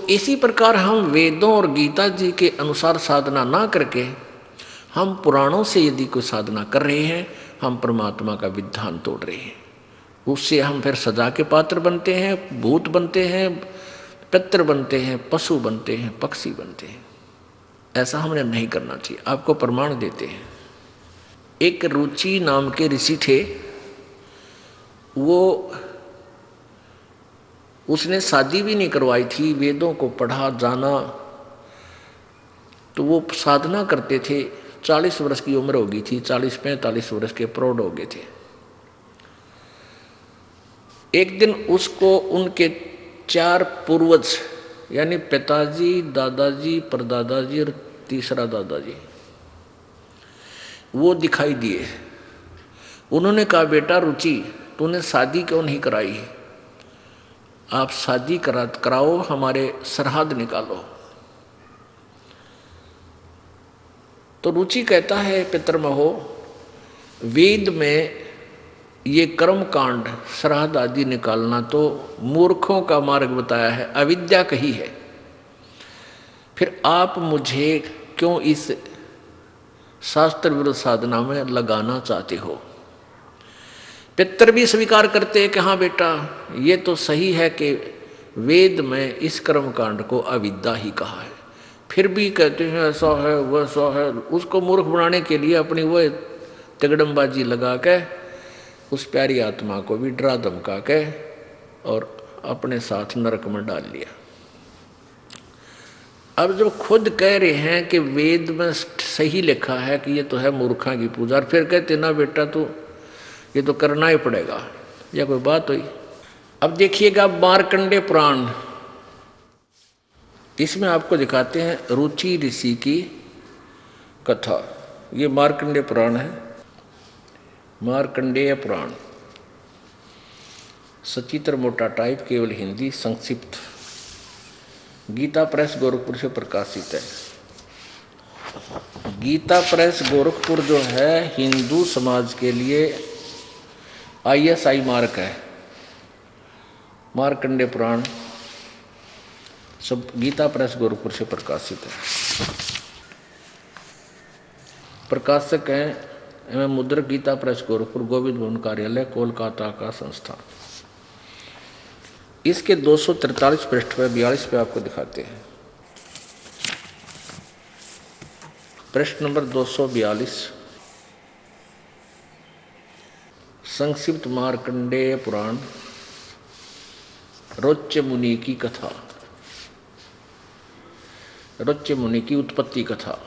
इसी प्रकार हम वेदों और गीता जी के अनुसार साधना ना करके हम पुराणों से यदि कोई साधना कर रहे हैं, हम परमात्मा का विधान तोड़ रहे हैं। उससे हम फिर सजा के पात्र बनते हैं, भूत बनते हैं, पितर बनते हैं, पशु बनते हैं, पक्षी बनते हैं। ऐसा हमने नहीं करना चाहिए। आपको प्रमाण देते हैं। एक रुचि नाम के ऋषि थे, वो उसने शादी भी नहीं करवाई थी, वेदों को पढ़ा जाना, तो वो साधना करते थे। 40 वर्ष की उम्र हो गई थी, 40-45 वर्ष के प्रौढ़ हो गए थे। एक दिन उसको उनके 4 पूर्वज यानी पिताजी, दादाजी, परदादाजी और तीसरा दादाजी वो दिखाई दिए। उन्होंने कहा, बेटा रुचि, तूने शादी क्यों नहीं कराई? आप शादी कराओ, हमारे सरहद निकालो। तो रुचि कहता है, पितरमहो, वेद में ये कर्म कांड, श्राद्ध आदि निकालना तो मूर्खों का मार्ग बताया है, अविद्या कही है। फिर आप मुझे क्यों इस शास्त्र विरुद्ध साधना में लगाना चाहते हो? पितर भी स्वीकार करते हैं कि हाँ बेटा, ये तो सही है कि वेद में इस कर्म कांड को अविद्या ही कहा है। फिर भी कहते हैं ऐसा है वैसा है। उसको मूर्ख बनाने के लिए अपनी वो तिगड़मबाजी लगा के उस प्यारी आत्मा को भी डरा धमका के और अपने साथ नरक में डाल लिया। अब जब खुद कह रहे हैं कि वेद में सही लिखा है कि ये तो है मूर्खा की पूजा, और फिर कहते ना बेटा तो ये तो करना ही पड़ेगा, या कोई बात हुई? अब देखिएगा मार्कंडेय पुराण, इसमें आपको दिखाते हैं रुचि ऋषि की कथा। ये मार्कंडेय पुराण है, मार्कंडेय पुराण, सचित्र मोटा टाइप, केवल हिंदी, संक्षिप्त, गीता प्रेस गोरखपुर से प्रकाशित है। गीता प्रेस गोरखपुर जो है हिंदू समाज के लिए ISI मार्क है। मार्कंडेय पुराण सब गीता प्रेस गोरखपुर से प्रकाशित है। प्रकाशक हैं एवं मुद्रक गीता प्रेस गोरखपुर, गोविंद भवन कार्यालय, कोलकाता का संस्थान। इसके 243 पृष्ठ पे 42 पे आपको दिखाते हैं। प्रश्न नंबर 242, संक्षिप्त मार्कंडेय पुराण, रोच्य मुनि की कथा, रोच्य मुनि की उत्पत्ति कथा।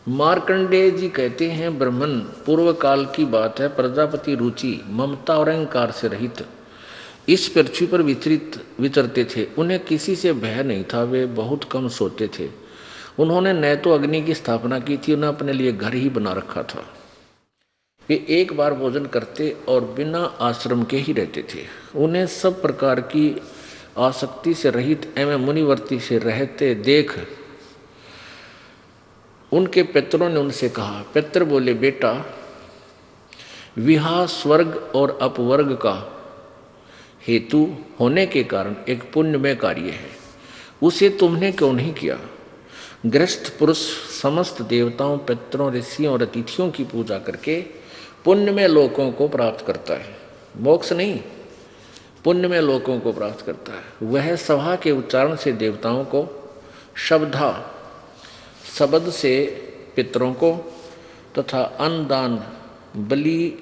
मार्कंडेय जी कहते हैं, ब्रह्मन पूर्व काल की बात है, प्रजापति रुचि ममता और अहंकार से रहित इस पृथ्वी पर विचरते थे। उन्हें किसी से भय नहीं था, वे बहुत कम सोते थे। उन्होंने न तो अग्नि की स्थापना की थी, उन्हें अपने लिए घर ही बना रखा था। वे एक बार भोजन करते और बिना आश्रम के ही रहते थे। उन्हें सब प्रकार की आसक्ति से रहित एवं मुनिवर्ती से रहते देख उनके पितरों ने उनसे कहा। पितर बोले, बेटा, विवाह स्वर्ग और अपवर्ग का हेतु होने के कारण एक पुण्यमय कार्य है, उसे तुमने क्यों नहीं किया? गृहस्थ पुरुष समस्त देवताओं, पितरों, ऋषियों और अतिथियों की पूजा करके पुण्यमय लोकों को प्राप्त करता है। मोक्ष नहीं, पुण्यमय लोकों को प्राप्त करता है। वह सभा के उच्चारण से देवताओं को, शब्द से पितरों को तथा अन्नदान, बलि,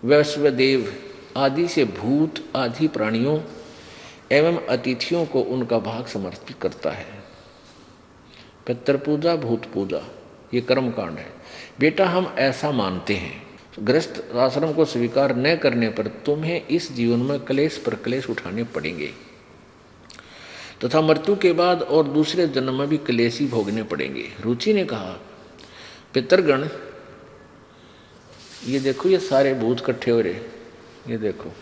वैश्वदेव आदि से भूत आदि प्राणियों एवं अतिथियों को उनका भाग समर्पित करता है। पितृ पूजा, भूत पूजा, ये कर्म कांड है। बेटा, हम ऐसा मानते हैं, गृहस्थ आश्रम को स्वीकार न करने पर तुम्हें इस जीवन में क्लेश पर क्लेश उठाने पड़ेंगे तथा मृत्यु के बाद और दूसरे जन्म में भी क्लेश ही भोगने पड़ेंगे। रुचि ने कहा, पितरगण, ये देखो, ये सारे भूत इकट्ठे हो रहे, ये देखो,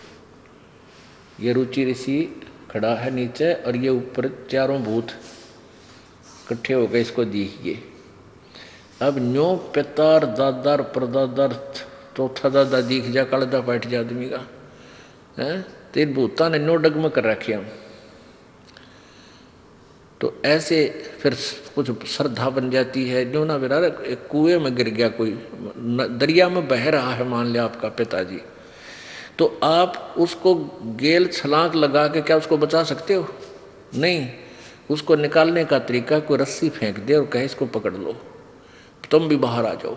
ये रुचि ऋषि खड़ा है नीचे और ये ऊपर चारों भूत इकट्ठे हो गए, इसको देखिए। अब न्यो पितार दादार परदादार चौथा दादा दिख जा, कलदा बैठ जा आदमी का है। तेरे भूता ने नो डगम कर रखे हम, तो ऐसे फिर कुछ श्रद्धा बन जाती है। जो ना बेरा एक कुएं में गिर गया, कोई दरिया में बह रहा है, मान लिया आपका पिताजी, तो आप उसको गेल छलांग लगा के क्या उसको बचा सकते हो? नहीं। उसको निकालने का तरीका कोई रस्सी फेंक दे और कहे इसको पकड़ लो, तुम भी बाहर आ जाओ।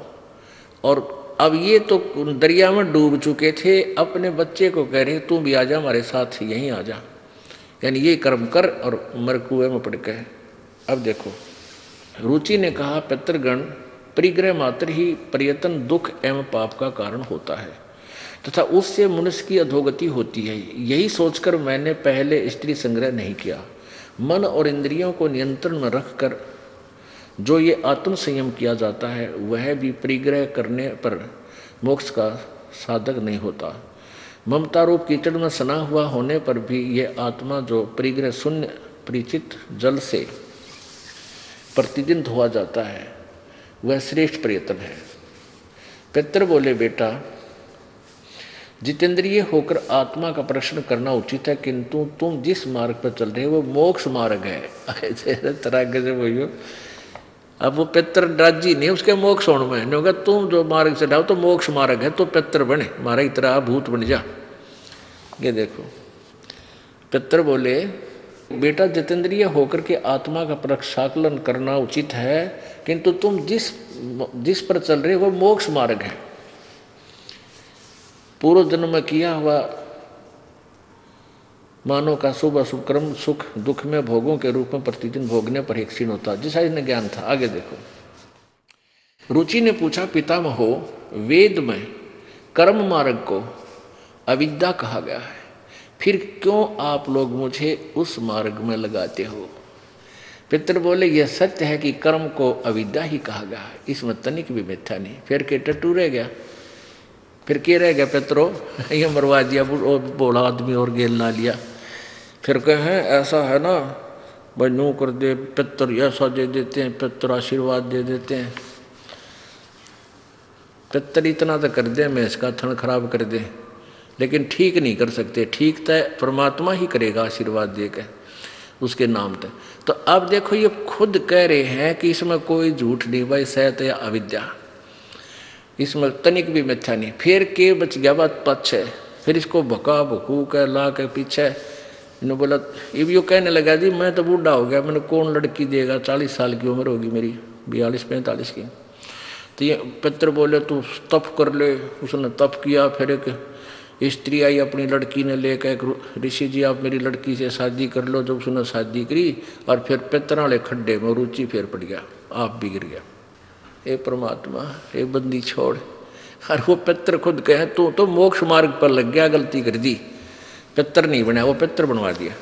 और अब ये तो दरिया में डूब चुके थे, अपने बच्चे को कह रहे तू भी आ जा हमारे साथ, यहीं आ जा, यानी ये कर्म कर और मर कुएं में पड़ गए। अब देखो, रुचि ने कहा पितृगण परिग्रह मात्र ही पर्यटन दुख एवं पाप का कारण होता है तथा उससे मनुष्य की अधोगति होती है। यही सोचकर मैंने पहले स्त्री संग्रह नहीं किया। मन और इंद्रियों को नियंत्रण में रखकर जो ये आत्म संयम किया जाता है वह भी परिग्रह करने पर मोक्ष का साधक नहीं होता। ममता रूप कीचड़ में सना हुआ होने पर भी ये आत्मा जो परिग्रह शून्य परिचित जल से प्रतिदिन धोआ जाता है वह श्रेष्ठ प्रयत्न है। पितर बोले बेटा, जितेंद्रिय होकर आत्मा का प्रश्न करना उचित है, किंतु तुम जिस मार्ग पर चल रहे हो वो मोक्ष मार्ग है। तरह के भैया, अब वो पितर राजी नहीं उसके मोक्ष होने में, नहीं होगा तुम जो मार्ग से जाओ तो मोक्ष मार्ग है, तो पितर बने, मारा की तरह भूत बन जा। ये देखो, पितर बोले बेटा, जितेंद्रिय होकर के आत्मा का प्रक्षाकलन करना उचित है, किंतु तुम जिस पर चल रहे हो वो मोक्ष मार्ग है। पूर्व जन्म में किया हुआ मानव का शुभ अशुभ कर्म सुख दुख में भोगों के रूप में प्रतिदिन भोगने पर ही क्षीण होता, जिसा इन्हें ज्ञान था। आगे देखो, रुचि ने पूछा पितामहो, वेद में कर्म मार्ग को अविद्या कहा गया है, फिर क्यों आप लोग मुझे उस मार्ग में लगाते हो? पितर बोले यह सत्य है कि कर्म को अविद्या ही कहा गया है, इसमें तनिक भी मिथ्या नहीं। फिर के टट्टू रह गया, फिर क्या रह गया पितरो, ये मरवा दिया बोला आदमी और गेल ला लिया। फिर कहें ऐसा है ना भाई, नू कर दे पितर, ऐसा दे देते हैं पितर, आशीर्वाद दे देते हैं। पितर इतना तो कर दे मैं इसका थन खराब कर दे, लेकिन ठीक नहीं कर सकते। ठीक तो परमात्मा ही करेगा आशीर्वाद दे के उसके नाम पे। तो अब देखो, ये खुद कह रहे हैं कि इसमें कोई झूठ नहीं भाई, सैत या अविद्या, इसमें तनिक भी मिथ्या नहीं। फिर के बच गया बात पक्ष है, फिर इसको भका भकू के ला के पीछे इन्होंने बोला, ये यो कहने लगा जी मैं तो बूढ़ा हो गया, मैंने कौन लड़की देगा, 40 साल की उम्र होगी मेरी, 42-45 की। तो ये पितर बोले तू तप कर ले। उसने तप किया। फिर एक स्त्री आई अपनी लड़की ने लेकर, एक ऋषि जी आप मेरी लड़की से शादी कर लो। जब उसने शादी करी और फिर पितर वाले खड्डे में रुचि फिर पड़ गया, आप बिगड़ गया। ए परमात्मा, ए बंदी छोड़। और वो पितर खुद कहे तू तो मोक्ष मार्ग पर लग गया, गलती कर दी, पितर नहीं बना, वो पितर बनवा दिया।